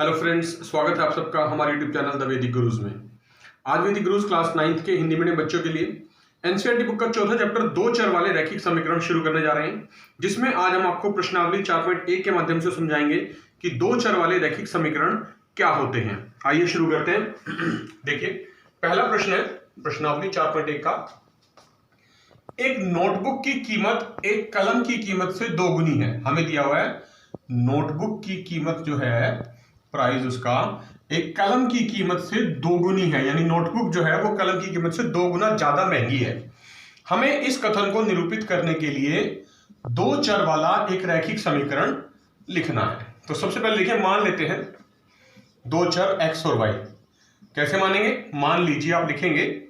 Hello friends, स्वागत है आप सबका हमारे यूट्यूब चैनल द वैदिक गुरुज में। आज वैदिक गुरुज क्लास 9th के हिंदी मीडियम बच्चों के लिए एनसीईआरटी बुक का चौथा चैप्टर दो चर वाले रैखिक समीकरण शुरू करने जा रहे हैं, जिसमें आज हम आपको प्रश्नावली 4.1 के माध्यम से समझाएंगे कि दो चर वाले रैखिक समीकरण क्या होते हैं। आइए शुरू करते हैं। देखिए, पहला प्रश्न है प्रश्नावली 4.1 का। एक नोटबुक की कीमत एक कलम की कीमत से दोगुनी है। हमें दिया हुआ है नोटबुक की कीमत जो है, प्राइस उसका एक कलम की कीमत से दोगुनी है, यानी नोटबुक जो है वो कलम की कीमत से दो गुना ज्यादा महंगी है। हमें इस कथन को निरूपित करने के लिए दो चर वाला एक रैखिक समीकरण लिखना है। तो सबसे पहले देखिए, मान लेते हैं दो चर x और y। कैसे मानेंगे? मान लीजिए, आप लिखेंगे,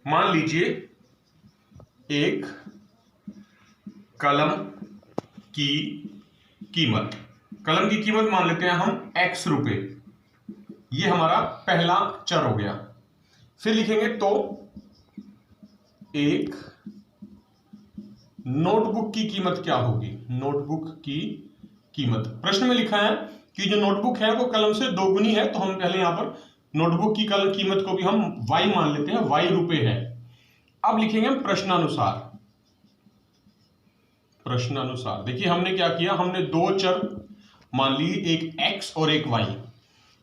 मान लीजिए एक कलम की कीमत, कलम की कीमत मान लेते हैं हम x रुपए। ये हमारा पहला चर हो गया। फिर लिखेंगे तो एक नोटबुक की कीमत क्या होगी? नोटबुक की कीमत, प्रश्न में लिखा है कि जो नोटबुक है वो कलम से दोगुनी है, तो हम पहले यहां पर नोटबुक की कलम कीमत को भी हम y मान लेते हैं, y रुपए है। अब लिखेंगे हम प्रश्नानुसार। प्रश्नानुसार देखिए, हमने क्या किया, हमने दो चर मान ली, एक x और एक y।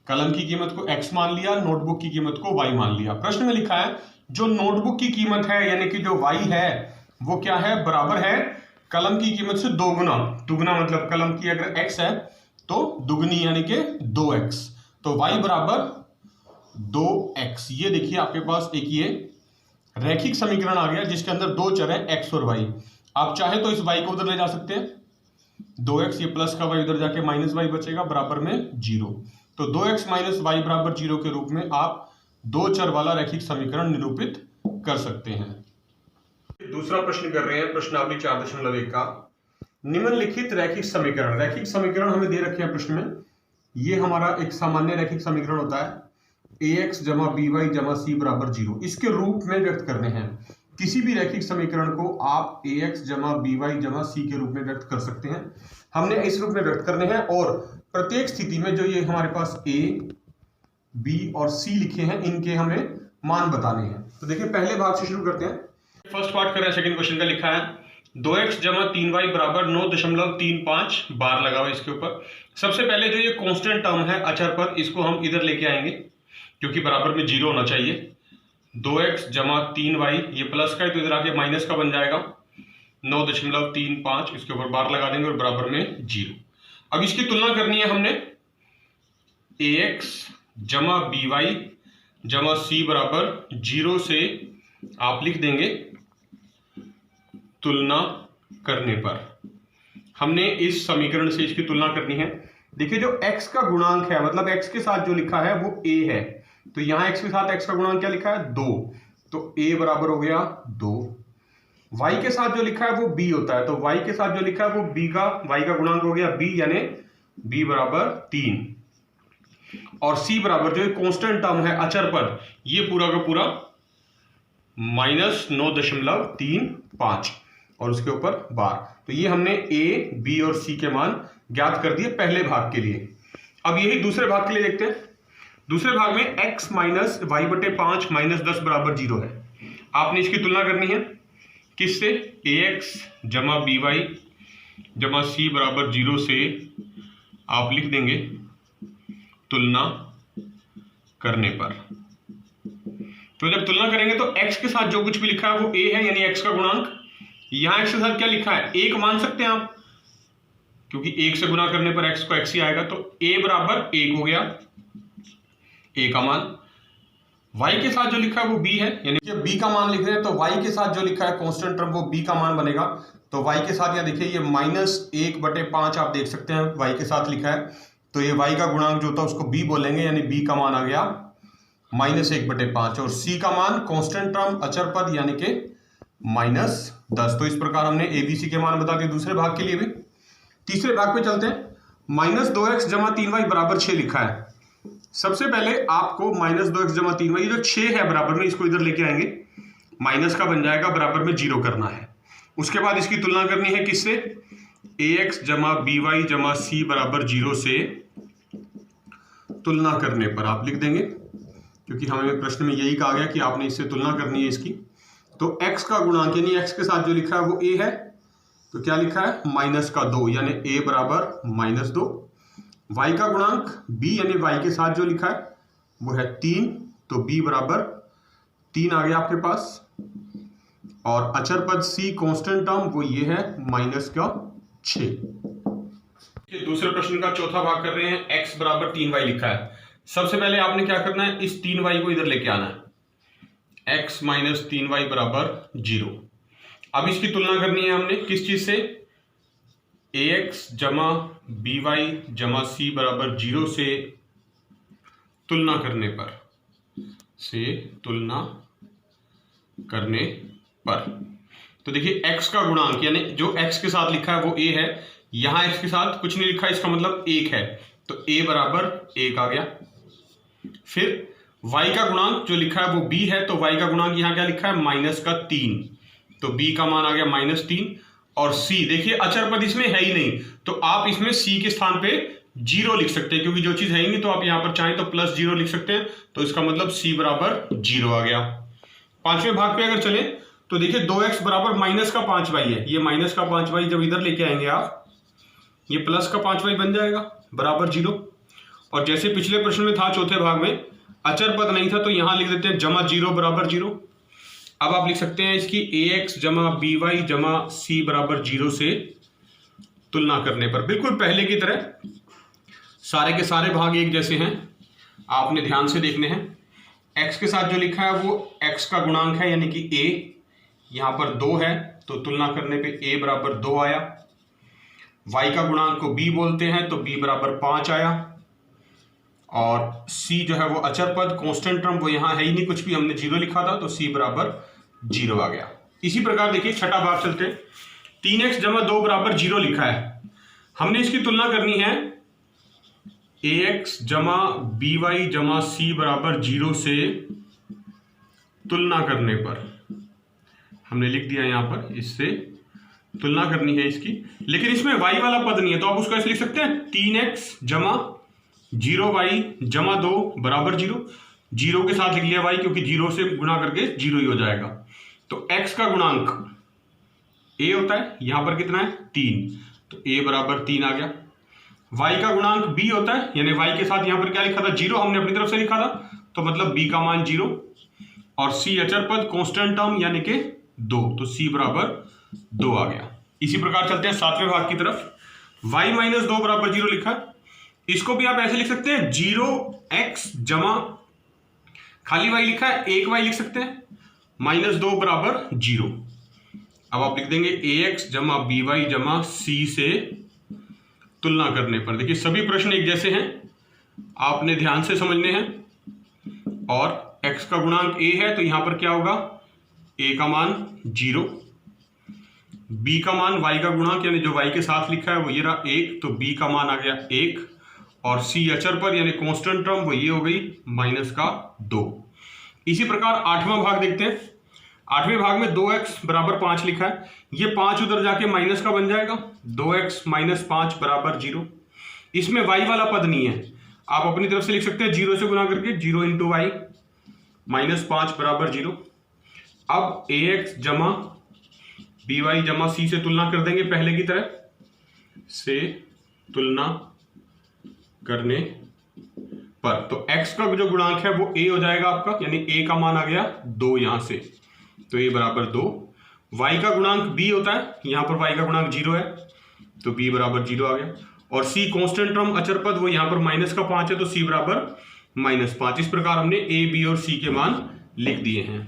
कलम की कीमत को x मान लिया, नोटबुक की कीमत को y मान लिया। प्रश्न में लिखा है जो नोटबुक की कीमत है, यानी कि जो y है वो क्या है, बराबर है कलम की कीमत से दोगुना। दुगुना मतलब कलम की अगर x है तो दुगनी यानी कि 2x, तो y बराबर 2x। ये देखिए आपके पास एक ये रैखिक समीकरण आ गया जिसके अंदर दो चर है x और y। आप चाहे तो इस y को उधर ले जा सकते हैं, 2x, ये प्लस का y उधर जाके माइनस y बचेगा, बराबर में 0। तो 2x माइनस y बराबर 0 के रूप में आप दो चर वाला रैखिक समीकरण निरूपित कर सकते हैं। दूसरा प्रश्न कर रहे हैं प्रश्नावली 4.1 का। निम्नलिखित रैखिक समीकरण, रैखिक समीकरण हमें दे रखे हैं प्रश्न में। ये हमारा एक सामान्य रैखिक समीकरण होता है, ax जमा by जमा c बराबर 0। इसके रूप में व्यक्त करने हैं। किसी भी रैखिक समीकरण को आप ax जमा by जमा c के रूप में व्यक्त कर सकते हैं। हमने इस रूप में व्यक्त करने हैं और प्रत्येक स्थिति में जो ये हमारे पास a, b और c लिखे हैं, इनके हमें मान बताने हैं। तो देखिए, पहले भाग से शुरू करते हैं। फर्स्ट पार्ट कर रहे हैं, सेकंड क्वेश्चन का लिखा है 2x जमा 3y बराबर 9.35 बार लगा हुआ इसके ऊपर। सबसे पहले जो ये कांस्टेंट टर्म है, अचर पद, इसको हम इधर लेके आएंगे क्योंकि बराबर में 0 होना चाहिए। 2x जमा 3y, ये प्लस का है तो इधर आके माइनस का बन जाएगा। 9.35 इसके ऊपर बार लगा देंगे और बराबर में 0। अब इसकी तुलना करनी है हमने, ax जमा by जमा c बराबर 0 से आप लिख देंगे तुलना करने पर। हमने इस समीकरण से इसकी तुलना करनी है। देखिए, जो x का गुणांक है, मतलब x के साथ जो लिखा है वो a है, तो यहां x के साथ x का गुणांक क्या लिखा है, 2, तो a बराबर हो गया 2। y के साथ जो लिखा है वो b होता है, तो y के साथ जो लिखा है वो y का गुणांक हो गया b, यानी b बराबर 3। और c बराबर जो कांस्टेंट टर्म है, अचर पद, ये पूरा का पूरा -9.35 और उसके ऊपर बार। तो ये हमने a, b और c के मान ज्ञात कर दिए पहले भाग के लिए। अब यही दूसरे भाग के लिए देखते हैं। दूसरे भाग में x माइनस y बटे 5 माइनस 10 बराबर 0 है। आपने इसकी तुलना करनी है किससे, ax जमा by जमा c बराबर 0 से आप लिख देंगे तुलना करने पर। तो जब तुलना करेंगे तो x के साथ जो कुछ भी लिखा है वो a है, यानी x का गुणांक। यहां x के साथ क्या लिखा है, 1 मान सकते हैं आप, क्योंकि 1 से गुना करने पर x को x ही आएगा, तो a बराबर 1 हो गया, a का मान। y के साथ जो लिखा है वो b है, यानी कि b का मान लिख रहे हैं, तो y के साथ जो लिखा है कांस्टेंट टर्म वो b का मान बनेगा। तो y के साथ यहाँ देखिए, ये -1/5 आप देख सकते हैं y के साथ लिखा है, तो ये y का गुणांक जो होता है उसको b बोलेंगे, यानी b का मान आ गया -1/5। और c का मान कांस्टेंट टर्म अचर पद, यानी कि -10। तो इस प्रकार हमने abc के मान बता दिए दूसरे भाग के लिए भी। तीसरे भाग पे चलते हैं। -2x जमा 3y बराबर 6 लिखा है। सबसे पहले आपको -2x जमा 3y, जो 6 है बराबर में, इसको इधर लेके आएंगे, माइनस का बन जाएगा, बराबर में 0 करना है। उसके बाद इसकी तुलना करनी है किससे, ax जमा by जमा c बराबर 0 से तुलना करने पर आप लिख देंगे, क्योंकि हमें प्रश्न में यही कहा गया कि आपने इससे तुलना करनी है इसकी। तो x का गुणांक यानी x के साथ जो लिखा है वो a है, तो क्या लिखा है -2 यानी a बराबर -2। y का गुणांक b यानी y के साथ जो लिखा है वो है 3, तो b बराबर 3 आ गया आपके पास। और अचर पद c कांस्टेंट टर्म वो ये है -6। दूसरे प्रश्न का चौथा भाग कर रहे हैं। x बराबर 3y लिखा है। सबसे पहले आपने क्या करना है, इस 3y को इधर लेके आना है, x - 3y बराबर 0। अब इसकी तुलना करनी है हमने किस चीज से, ax जमा by जमा c बराबर 0 से तुलना करने पर। तो देखिए x का गुणांक यानी जो x के साथ लिखा है वो a है, यहां x के साथ कुछ नहीं लिखा, इसका मतलब 1 है, तो a बराबर 1 आ गया। फिर y का गुणांक जो लिखा है वो b है, तो y का गुणांक यहां क्या लिखा है -3, तो b का मान आ गया -3। और c देखिए अचर पद इसमें है ही नहीं, तो आप इसमें c के स्थान पे 0 लिख सकते हैं, क्योंकि जो चीज है ही नहीं तो आप यहां पर चाहें तो +0 लिख सकते हैं, तो इसका मतलब c बराबर 0 आ गया। पांचवें भाग पे अगर चले तो देखिए 2x बराबर -5y है, ये -5y जब इधर लेके आएंगे आप, ये +5y बन जाएगा बराबर 0। और जैसे पिछले प्रश्न में था चौथे भाग में अचर पद नहीं था, तो यहां लिख देते हैं -0 बराबर 0। अब आप लिख सकते हैं इसकी ax जमा by जमा c बराबर 0 से तुलना करने पर। बिल्कुल पहले की तरह सारे के सारे भाग एक जैसे हैं, आपने ध्यान से देखने हैं। x के साथ जो लिखा है वो x का गुणांक है यानी कि a, यहां पर 2 है, तो तुलना करने पे a बराबर 2 आया। y का गुणांक को b बोलते हैं, तो b बराबर 5 आया। और c जो है वो अचर पद कांस्टेंट टर्म वो यहां है ही नहीं कुछ भी, हमने 0 लिखा था, तो c बराबर 0 आ गया। इसी प्रकार देखिए छठा भाग चलते हैं। 3x जमा 2 बराबर 0 लिखा है, हमने इसकी तुलना करनी है ax जमा by जमा c बराबर 0 से तुलना करने पर। हमने लिख दिया यहां पर, इससे तुलना करनी है इसकी, लेकिन इसमें y वाला पद नहीं है, तो आप उसको ऐसे लिख सकते हैं 3x जमा 0y जमा 2 बराबर 0। 0 के साथ लिख लिया y, क्योंकि 0 से गुणा करके 0 ही हो जाएगा। तो x का गुणांक a होता है, यहां पर कितना है 3, तो a बराबर 3 आ गया। y का गुणांक b होता है, यानी y के साथ यहां पर क्या लिखा था 0, हमने अपनी तरफ से लिखा था, तो मतलब b का मान 0। और c अचर पद कांस्टेंट टर्म यानी कि 2, तो c बराबर 2 आ गया। इसी प्रकार चलते हैं सातवें भाग की तरफ। y - 2 बराबर 0 लिखा, इसको भी आप ऐसे लिख सकते हैं 0x जमा खाली y लिखा है 1y लिख सकते हैं, -2 बराबर 0। अब आप लिख देंगे ax जमा by जमा c से तुलना करने पर। देखिए सभी प्रश्न एक जैसे हैं, आपने ध्यान से समझने हैं। और x का गुणांक a है, तो यहां पर क्या होगा, a का मान 0, b का मान y का गुणांक यानी जो y के साथ लिखा है वो ये रहा 1, तो b का मान आ गया 1। और c अचर पर यानी कांस्टेंट टर्म वो ये हो गई -2। इसी प्रकार आठवां भाग देखते हैं। आठवें भाग में 2x बराबर 5 लिखा है, ये 5 उधर जाके माइनस का बन जाएगा, 2x - 5 बराबर 0। इसमें y वाला पद नहीं है, आप अपनी तरफ से लिख सकते हैं 0 से गुना करके 0 × y -5 बराबर 0। अब ax जमा by जमा c से तुलना कर देंगे पहले की तरह से तुलना करने पर। तो x का जो गुणांक है वो a हो जाएगा आपका, यानी a का मान आ गया 2 यहां से, तो a बराबर 2। y का गुणांक b होता है, यहां पर y का गुणांक 0 है, तो b बराबर 0 आ गया। और c कांस्टेंट टर्म अचर पद वो यहां पर -5 है, तो c बराबर -5। इस प्रकार हमने a, b और c के मान लिख दिए हैं।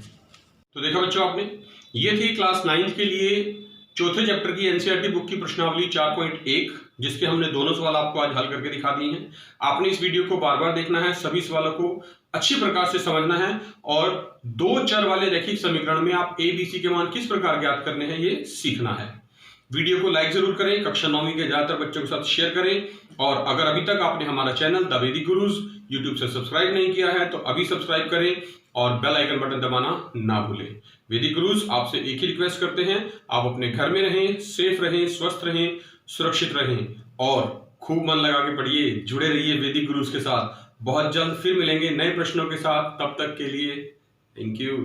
तो देखा बच्चों आपने, ये थी क्लास 9 के लिए चौथे चैप्टर की एनसीईआरटी बुक की प्रश्नावली 4.1, जिसके हमने दोनों सवाल आपको आज हल करके दिखा दिए हैं। आपने इस वीडियो को बार बार देखना है, सभी सवालों को अच्छी प्रकार से समझना है, और 2 चर वाले रैखिक समीकरण में आप a, b, c के मान किस प्रकार ज्ञात करने हैं ये सीखना है। वीडियो को लाइक जरूर करें, कक्षा 9वीं के ज्यादातर बच्चों के साथ शेयर करें, और अगर अभी तक आपने हमारा चैनल द वैदिक गुरुज यूट्यूब से सब्सक्राइब नहीं किया है तो अभी सब्सक्राइब करें और बेल आइकन बटन दबाना ना भूलें। वैदिक गुरुज आपसे एक ही रिक्वेस्ट करते हैं, आप अपने घर में रहें, सेफ रहें, स्वस्थ रहें, सुरक्षित रहें और खूब मन लगा के पढ़िए, जुड़े रहिए वैदिक गुरुज के साथ। बहुत जल्द फिर मिलेंगे नए प्रश्नों के साथ, तब तक के लिए थैंक यू।